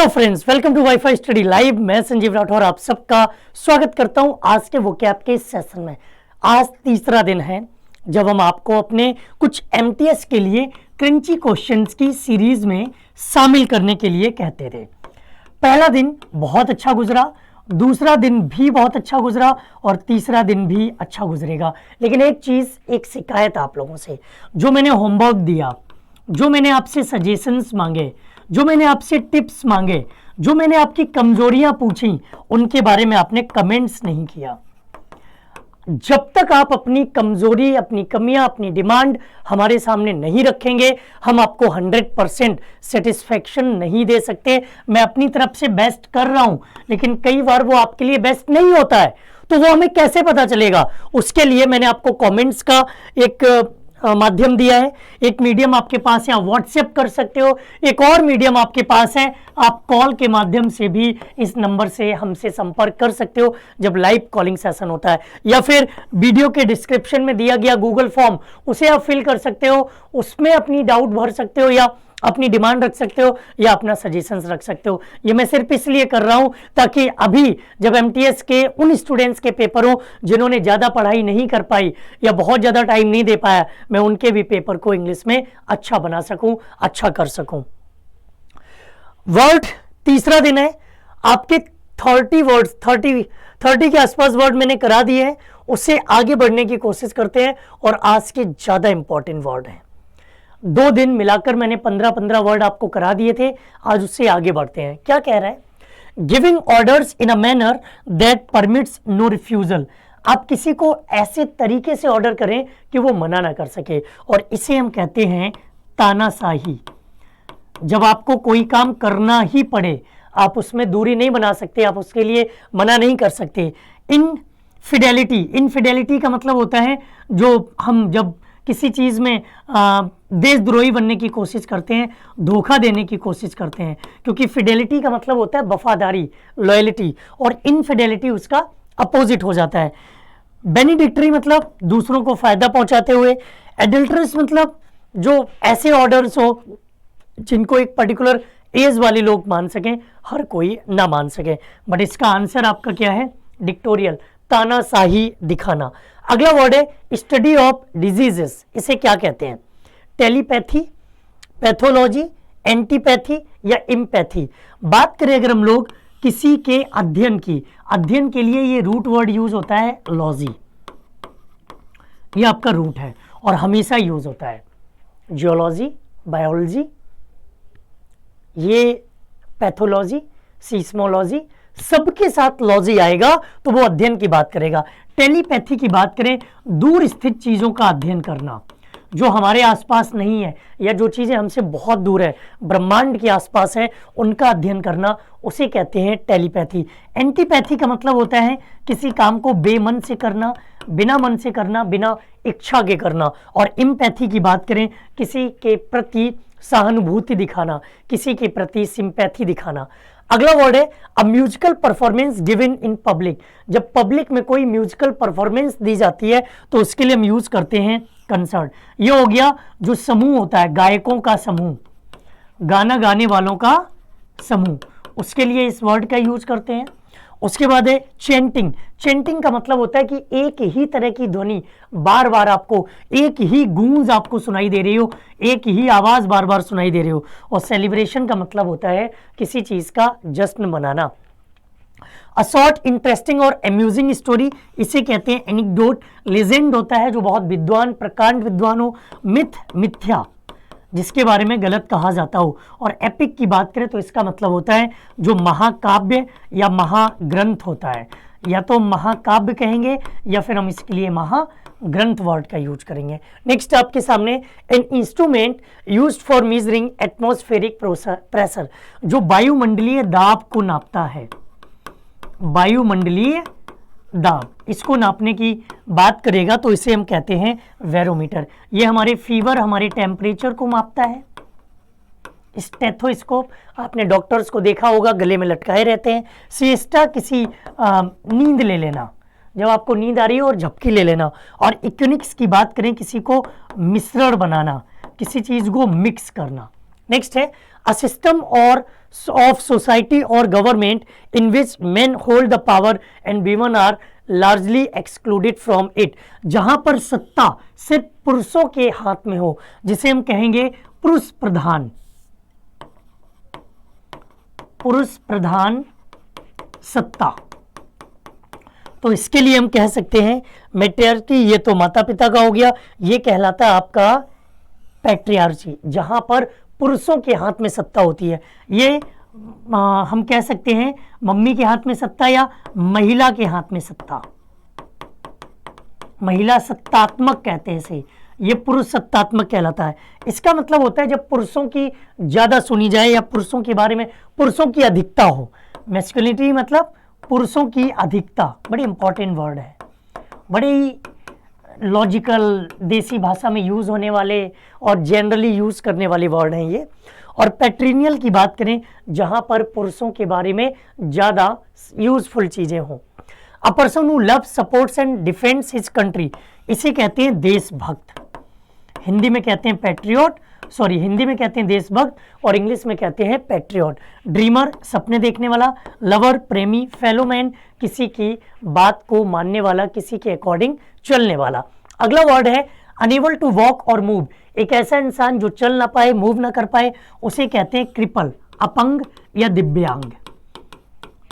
Hello friends, welcome to WiFi study live. मैं संजीव राठौर आप सबका स्वागत करता हूं आज के वोकैब के सेशन में। आज तीसरा दिन है जब हम आपको अपने कुछ एमटीएस के लिए क्रंची क्वेश्चंस की सीरीज में शामिल करने के लिए कहते थे। पहला दिन बहुत अच्छा गुजरा, दूसरा दिन भी बहुत अच्छा गुजरा और तीसरा दिन भी अच्छा गुजरेगा। लेकिन एक शिकायत आप लोगों से, जो मैंने होमवर्क दिया, जो मैंने आपसे सजेशंस मांगे, जो मैंने आपसे टिप्स मांगे, जो मैंने आपकी कमजोरियां पूछी, उनके बारे में आपने कमेंट्स नहीं किया। जब तक आप अपनी कमजोरी, अपनी कमियां, अपनी डिमांड हमारे सामने नहीं रखेंगे, हम आपको 100% सेटिस्फैक्शन नहीं दे सकते। मैं अपनी तरफ से बेस्ट कर रहा हूं, लेकिन कई बार वो आपके लिए बेस्ट नहीं होता है, तो वो हमें कैसे पता चलेगा? उसके लिए मैंने आपको कमेंट्स का एक माध्यम दिया है। एक मीडियम आपके पास है, आप व्हाट्सएप कर सकते हो। एक और मीडियम आपके पास है, आप कॉल के माध्यम से भी इस नंबर से हमसे संपर्क कर सकते हो जब लाइव कॉलिंग सेशन होता है, या फिर वीडियो के डिस्क्रिप्शन में दिया गया गूगल फॉर्म, उसे आप फिल कर सकते हो, उसमें अपनी डाउट भर सकते हो, या अपनी डिमांड रख सकते हो, या अपना सजेशंस रख सकते हो। ये मैं सिर्फ इसलिए कर रहा हूं ताकि अभी जब एमटीएस के उन स्टूडेंट्स के पेपर हो जिन्होंने ज़्यादा पढ़ाई नहीं कर पाई या बहुत ज़्यादा टाइम नहीं दे पाया, मैं उनके भी पेपर को इंग्लिश में अच्छा बना सकूं, अच्छा कर सकूं। वर्ड तीसरा दिन है। आपके 30 वर्ड्स, 30 के आसपास वर्ड मैंने करा दिए हैं। उससे आगे बढ़ने की कोशिश करते हैं और आज के ज़्यादा इंपॉर्टेंट वर्ड हैं। 2 दिन मिलाकर मैंने 15 वर्ड आपको करा दिए थे। आज उससे आगे बढ़ते हैं। क्या कह रहा है? Giving orders in a manner that permits no refusal. आप किसी को ऐसे तरीके से ऑर्डर करें कि वो मना ना कर सके, और इसे हम कहते हैं तानाशाही। जब आपको कोई काम करना ही पड़े, आप उसमें दूरी नहीं बना सकते, आप उसके लिए मना नहीं कर सकते। इनफिडेलिटी का मतलब होता है जो हम जब किसी चीज़ में देशद्रोही बनने की कोशिश करते हैं, धोखा देने की कोशिश करते हैं, क्योंकि फिडेलिटी का मतलब होता है वफादारी, लॉयल्टी, और इनफिडेलिटी उसका अपोजिट हो जाता है। बेनिडिक्टरी मतलब दूसरों को फायदा पहुंचाते हुए। एडल्टरस मतलब जो ऐसे ऑर्डर्स हो जिनको एक पर्टिकुलर एज वाले लोग मान सकें, हर कोई ना मान सके। बट इसका आंसर आपका क्या है? डिक्टोरियल, तानाशाही दिखाना। अगला वर्ड है स्टडी ऑफ डिजीजेस। इसे क्या कहते हैं? टेलीपैथी, पैथोलॉजी, एंटीपैथी या इम्पैथी। बात करें अगर हम लोग किसी के अध्ययन की, अध्ययन के लिए ये रूट वर्ड यूज होता है लॉजी। ये आपका रूट है और हमेशा यूज होता है। जियोलॉजी, बायोलॉजी, ये पैथोलॉजी, सीस्मोलॉजी, सबके साथ लॉजी आएगा तो वो अध्ययन की बात करेगा। टेलीपैथी की बात करें, दूर स्थित चीजों का अध्ययन करना, जो हमारे आसपास नहीं है या जो चीजें हमसे बहुत दूर है, ब्रह्मांड के आसपास है, उनका अध्ययन करना, उसे कहते हैं टेलीपैथी। एंटीपैथी का मतलब होता है किसी काम को बेमन से करना, बिना मन से करना, बिना इच्छा के करना। और इम्पैथी की बात करें, किसी के प्रति सहानुभूति दिखाना, किसी के प्रति सिंपैथी दिखाना। अगला वर्ड है a musical performance given in public. जब पब्लिक में कोई म्यूजिकल परफॉर्मेंस दी जाती है तो उसके लिए हम यूज करते हैं कंसर्ट। ये हो गया जो समूह होता है, गायकों का समूह, गाना गाने वालों का समूह, उसके लिए इस वर्ड का यूज करते हैं। उसके बाद है चेंटिंग। चेंटिंग का मतलब होता है कि एक ही तरह की ध्वनि बार बार आपको, एक ही गूंज आपको सुनाई दे रही हो, एक ही आवाज बार बार सुनाई दे रही हो। और सेलिब्रेशन का मतलब होता है किसी चीज का जश्न मनाना। अ शॉर्ट इंटरेस्टिंग और अम्यूजिंग स्टोरी, इसे कहते हैं एनेक्डोट। लेजेंड होता है जो बहुत विद्वान, प्रकांड विद्वान हो। मिथ, मिथ्या, जिसके बारे में गलत कहा जाता हो। और एपिक की बात करें तो इसका मतलब होता है जो महाकाव्य या महाग्रंथ होता है। या तो महाकाव्य कहेंगे या फिर हम इसके लिए महाग्रंथ वर्ड का यूज करेंगे। नेक्स्ट आपके सामने an instrument used for measuring atmospheric pressure, जो वायुमंडलीय दाब को नापता है। वायुमंडलीय दाब, इसको नापने की बात करेगा तो इसे हम कहते हैं बैरोमीटर। ये हमारे फीवर, हमारे टेम्परेचर को मापता है। स्टेथोस्कोप, आपने डॉक्टर्स को देखा होगा गले में लटकाए रहते हैं। सिएस्टा, किसी नींद ले लेना, जब आपको नींद आ रही हो और झपकी ले लेना। और इक्विनिक्स की बात करें, किसी को मिश्रण बनाना, किसी चीज को मिक्स करना। नेक्स्ट है अ सिस्टम और ऑफ सोसाइटी और government in which men hold the power and women are largely excluded from it, जहां पर सत्ता सिर्फ पुरुषों के हाथ में हो, जिसे हम कहेंगे पुरुष प्रधान, पुरुष प्रधान सत्ता। तो इसके लिए हम कह सकते हैं मैट्रियार्की, ये तो माता पिता का हो गया, ये कहलाता है आपका पैट्रियार्ची, जहां पर पुरुषों के हाथ में सत्ता होती है। ये हम कह सकते हैं मम्मी के हाथ में सत्ता या महिला के हाथ में सत्ता, महिला सत्तात्मक कहते हैं इसे, ये पुरुष सत्तात्मक कहलाता है। इसका मतलब होता है जब पुरुषों की ज्यादा सुनी जाए या पुरुषों के बारे में पुरुषों की अधिकता हो। मैस्कुलिनिटी मतलब पुरुषों की अधिकता, बड़ी इंपॉर्टेंट वर्ड है, बड़ी लॉजिकल देसी भाषा में यूज होने वाले और जनरली यूज करने वाले वर्ड हैं ये। और पैट्रिनियल की बात करें जहां पर पुरुषों के बारे में ज्यादा यूजफुल चीजें हों। अ person who love supports and defends his country, इसे कहते हैं देशभक्त, हिंदी में कहते हैं पैट्रियट, सॉरी हिंदी में कहते हैं देशभक्त और इंग्लिश में कहते हैं पैट्रियट। ड्रीमर सपने देखने वाला, लवर प्रेमी, फेलोमैन किसी की बात को मानने वाला, किसी के अकॉर्डिंग चलने वाला। अगला वर्ड है अनेबल टू वॉक और मूव, एक ऐसा इंसान जो चल ना पाए, मूव ना कर पाए, उसे कहते हैं क्रिपल, अपंग या दिव्यांग।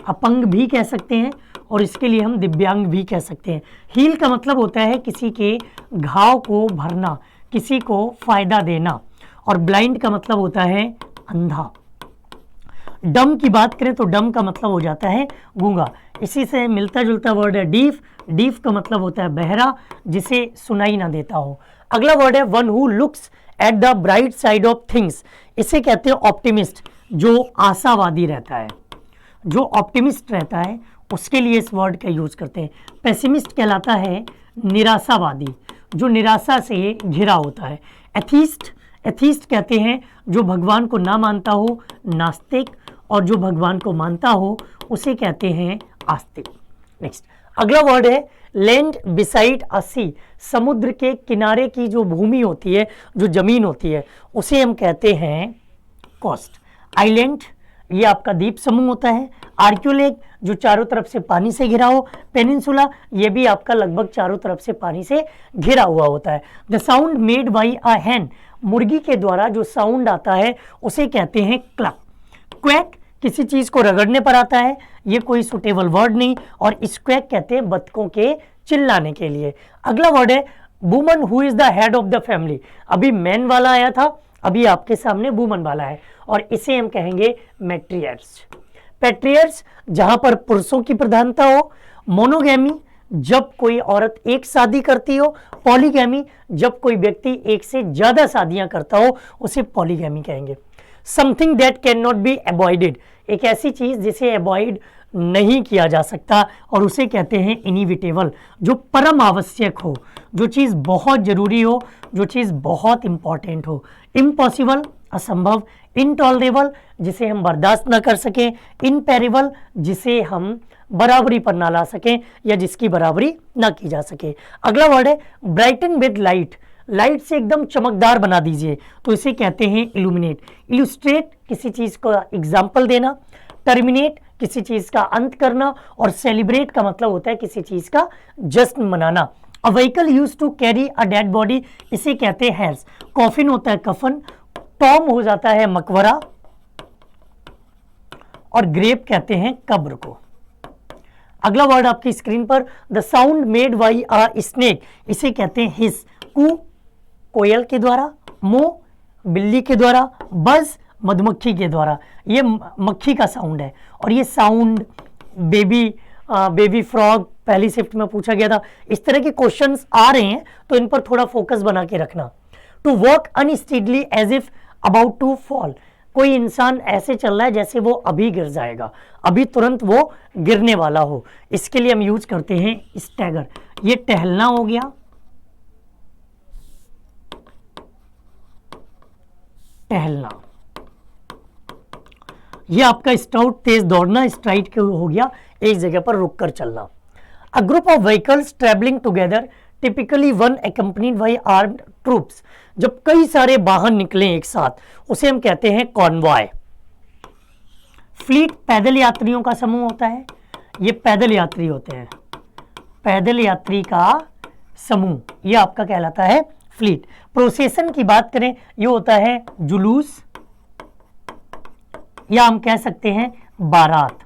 अपंग भी कह सकते हैं और इसके लिए हम दिव्यांग भी कह सकते हैं। हील का मतलब होता है किसी के घाव को भरना, किसी को फायदा देना, और ब्लाइंड का मतलब होता है अंधा। डम की बात करें तो डम का मतलब हो जाता है गूंगा। इसी से मिलता जुलता वर्ड है डीफ, डीफ का मतलब होता है बहरा, जिसे सुनाई ना देता हो। अगला वर्ड है one who looks at the bright side of things, इसे कहते हैं ऑप्टिमिस्ट, जो आशावादी रहता है, जो ऑप्टिमिस्ट रहता है उसके लिए इस वर्ड का यूज करते हैं। पेसिमिस्ट कहलाता है निराशावादी, जो निराशा से घिरा होता है। एथीस्ट, एथीस्ट कहते हैं जो भगवान को ना मानता हो, नास्तिक, और जो भगवान को मानता हो उसे कहते हैं आस्तिक। नेक्स्ट अगला वर्ड है लैंड बिसाइड अ सी, समुद्र के किनारे की जो भूमि होती है, जो जमीन होती है, उसे हम कहते हैं कोस्ट। आइलैंड ये आपका द्वीप समूह होता है। आर्क्योलेग जो चारों तरफ से पानी से घिरा हो। पेनिनसुला ये भी आपका लगभग चारों तरफ से पानी से घिरा हुआ होता है। द साउंड मेड बाई अ हैन, मुर्गी के द्वारा जो साउंड आता है उसे कहते हैं क्लक। क्वैक किसी चीज को रगड़ने पर आता है, ये कोई सुटेबल वर्ड नहीं, और स्क्वैक कहते हैं बतखों के चिल्लाने के लिए। अगला वर्ड है woman who is the head of the family, अभी मैन वाला आया था, अभी आपके सामने वुमन वाला है, और इसे हम कहेंगे मैट्रियर्स। पैट्रियर्स जहां पर पुरुषों की प्रधानता हो। मोनोगैमी जब कोई औरत एक शादी करती हो। पॉलीगैमी जब कोई व्यक्ति एक से ज्यादा शादियां करता हो, उसे पॉलीगैमी कहेंगे। Something that can not be avoided, एक ऐसी चीज जिसे अवॉइड नहीं किया जा सकता, और उसे कहते हैं इनिविटेबल, जो परम आवश्यक हो, जो चीज बहुत जरूरी हो, जो चीज बहुत इंपॉर्टेंट हो। इम्पॉसिबल असंभव। इनटॉलरेबल जिसे हम बर्दाश्त ना कर सकें। इनपेरेबल जिसे हम बराबरी पर ना ला सकें या जिसकी बराबरी ना की जा सके। अगला वर्ड है ब्राइटन विद लाइट, लाइट से एकदम चमकदार बना दीजिए, तो इसे कहते हैं इल्यूमिनेट। इल्यूस्ट्रेट किसी चीज का एग्जाम्पल देना। टर्मिनेट किसी चीज का अंत करना, और सेलिब्रेट का मतलब होता है किसी चीज का जश्न मनाना। A vehicle used to carry a dead body, इसे कहते हैं हेर्स। कॉफिन होता है कफन। टॉम हो जाता है मकबरा, और ग्रेप कहते हैं कब्र को। अगला वर्ड आपकी स्क्रीन पर the sound made by a snake, इसे कहते हैं हिस। कू कोयल के द्वारा। मो बिल्ली के द्वारा। बज मधुमक्खी के द्वारा, ये मक्खी का साउंड है। और ये साउंड बेबी फ्रॉग पहली शिफ्ट में पूछा गया था। इस तरह के क्वेश्चंस आ रहे हैं तो इन पर थोड़ा फोकस बना के रखना। To walk unsteadily as if about to fall, कोई इंसान ऐसे चल रहा है जैसे वो अभी गिर जाएगा, अभी तुरंत वो गिरने वाला हो, इसके लिए हम यूज करते हैं स्टैगर। ये टहलना हो गया। टहलना, ये आपका स्टाउट तेज दौड़ना। स्ट्राइड हो गया एक जगह पर रुककर चलना। A group of vehicles travelling together, typically one accompanied by armed troops, जब कई सारे वाहन निकले एक साथ, उसे हम कहते हैं कॉन्वॉय। फ्लीट पैदल यात्रियों का समूह होता है, ये पैदल यात्री होते हैं, पैदल यात्री का समूह, ये आपका कहलाता है फ्लीट। प्रोसेशन की बात करें, ये होता है जुलूस, या हम कह सकते हैं बारात,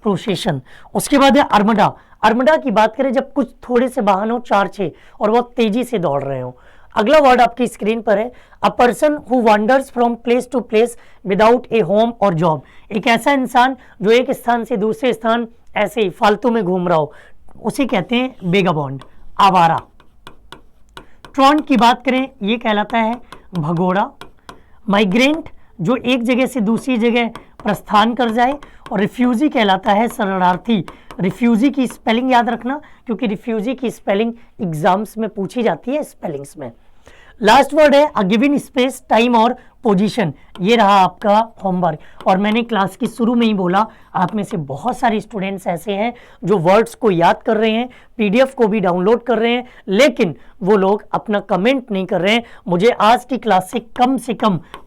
प्रोसेशन। उसके बाद है अर्मडा। अर्मडा की बात करें जब कुछ थोड़े से वाहन हो, 4-6, और बहुत तेजी से दौड़ रहे हो। अगला वर्ड आपकी स्क्रीन पर है a person who wanders from place to place without a home और जॉब। एक ऐसा इंसान जो एक स्थान से दूसरे स्थान ऐसे ही फालतू में घूम रहा हो, उसे कहते हैं वेगाबॉन्ड, आवारा। ट्रॉन्ट की बात करें, ये कहलाता है भगोड़ा। माइग्रेंट, जो एक जगह से दूसरी जगह प्रस्थान कर जाए। और रिफ्यूजी कहलाता है शरणार्थी। रिफ्यूजी की स्पेलिंग याद रखना, क्योंकि रिफ्यूजी की स्पेलिंग एग्जाम्स में पूछी जाती है स्पेलिंग्स में। लास्ट वर्ड है अ गिवन स्पेस, टाइम और पोजीशन। ये रहा आपका होमवर्क। और मैंने क्लास की शुरू में ही बोला, आप में से बहुत सारे स्टूडेंट्स ऐसे हैं जो वर्ड्स को याद कर रहे हैं, पीडीएफ को भी डाउनलोड कर रहे हैं, लेकिन वो लोग अपना कमेंट नहीं कर रहे हैं। मुझे आज की क्लास से कम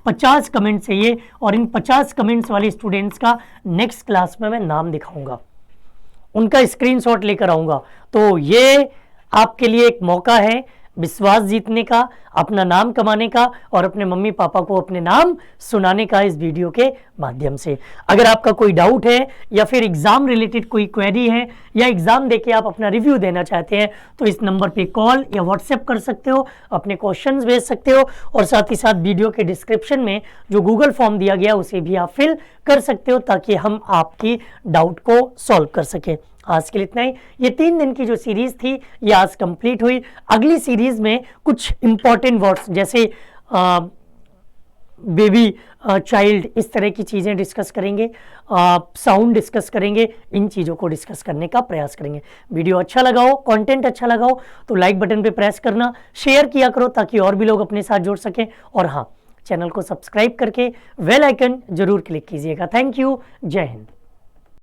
50 कमेंट चाहिए, और इन 50 कमेंट्स वाले स्टूडेंट्स का नेक्स्ट क्लास में मैं नाम दिखाऊंगा, उनका स्क्रीनशॉट लेकर आऊंगा। तो ये आपके लिए एक मौका है विश्वास जीतने का, अपना नाम कमाने का, और अपने मम्मी पापा को अपने नाम सुनाने का इस वीडियो के माध्यम से। अगर आपका कोई डाउट है, या फिर एग्जाम रिलेटेड कोई क्वेरी है, या एग्जाम देके आप अपना रिव्यू देना चाहते हैं, तो इस नंबर पे कॉल या व्हाट्सएप कर सकते हो, अपने क्वेश्चंस भेज सकते हो, और साथ ही साथ वीडियो के डिस्क्रिप्शन में जो गूगल फॉर्म दिया गया उसे भी आप फिल कर सकते हो, ताकि हम आपकी डाउट को सॉल्व कर सकें। आज के लिए इतना ही। ये 3 दिन की जो सीरीज थी ये आज कंप्लीट हुई। अगली सीरीज में कुछ इंपॉर्टेंट वर्ड्स जैसे बेबी, चाइल्ड, इस तरह की चीज़ें डिस्कस करेंगे, साउंड डिस्कस करेंगे, इन चीज़ों को डिस्कस करने का प्रयास करेंगे। वीडियो अच्छा लगा हो, कंटेंट अच्छा लगा हो, तो लाइक बटन पे प्रेस करना, शेयर किया करो ताकि और भी लोग अपने साथ जुड़ सकें। और हाँ, चैनल को सब्सक्राइब करके बेल आइकन जरूर क्लिक कीजिएगा। Thank you. जय हिंद।